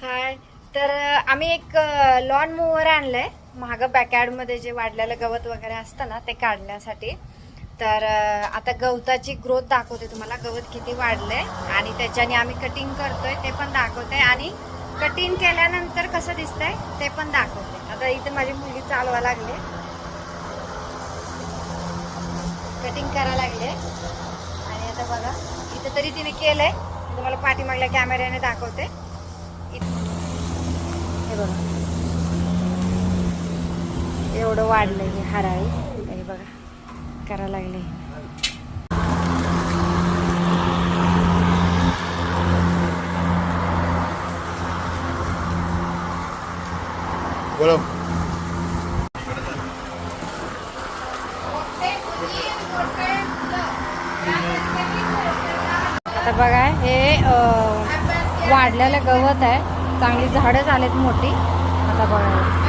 हाय. तर आम्ही एक लॉन मूव्हर आणलंय महाग बॅकयार्डमध्ये जे वाढलेलं गवत वगैरे असतं ना ते काढण्यासाठी. तर आता गवताची ग्रोथ दाखवते तुम्हाला, गवत किती वाढलंय आणि त्याच्याने आम्ही कटिंग करतोय ते पण दाखवते आणि कटिंग केल्यानंतर कसं दिसतंय ते पण दाखवते. आता इथे माझी मुलगी चालवा लागले, कटिंग करायला लागले आणि आता बघा इथे तरी तिने केलंय. तुम्हाला पाठीमागल्या कॅमेऱ्याने दाखवते. हे बघा एवढं वाढलंय हे हराळी. हे बघा करायला लागले. आता बघा हे वाढलेलं गवत आहे, चांगली झाडं झालेत मोठी. आता बघा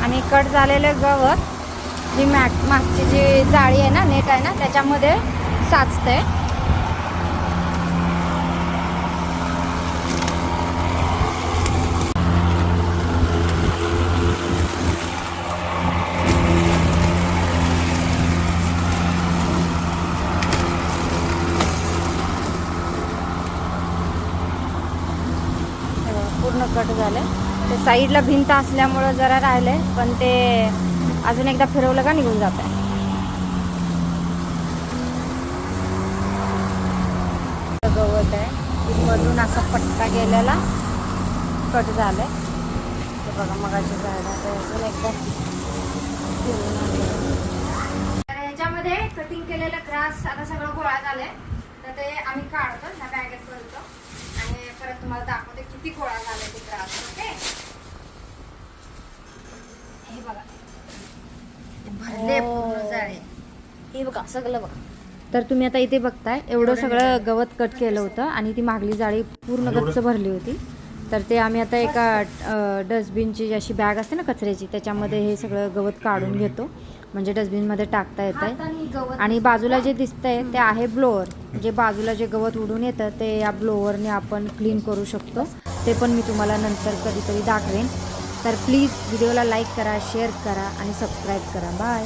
आणि कट झालेलं गवत जी मागची जी जाळी आहे ना, नेट आहे ना, त्याच्यामध्ये साचतंय. पूर्ण कट झालंय. ते साईडला भिंत असल्यामुळं जरा राहिलंय, पण ते अजून एकदा फिरवलं का निघून जात आहे. गवत आहे मधून असा पट्टा गेलेला कट झालाय. ते बघा मगाची झाड अजून एकदा फिरवून आणलं. तर ह्याच्यामध्ये कटिंग केलेलं ग्रास आता सगळं गोळा झालंय. तर ते आम्ही काढतो, ह्या बॅगेत भरतो आणि परत तुम्हाला दाखवते किती गोळा झालाय ते ग्रास. ओके, हे बघा भरले पूर्ण जाळे. हे बघा सगळं बघा. तर तुम्ही आता इथे बघताय एवढं सगळं गवत कट केलं होतं आणि ती मागली जाळी पूर्ण गच्च भरली होती. तर ते आम्ही आता एका डस्टबिनची जी अशी बॅग असते ना कचऱ्याची, त्याच्यामध्ये हे सगळं गवत काढून घेतो, म्हणजे डस्टबिनमध्ये टाकता येत आहे. आणि बाजूला जे दिसतंय ते आहे ब्लोअर. जे बाजूला जे गवत उडून येतं ते या ब्लोअरने आपण क्लीन करू शकतो. ते पण मी तुम्हाला नंतर कधीतरी दाखवेन. तर प्लीज व्हिडिओला लाईक करा, शेअर करा आणि सबस्क्राईब करा. बाय.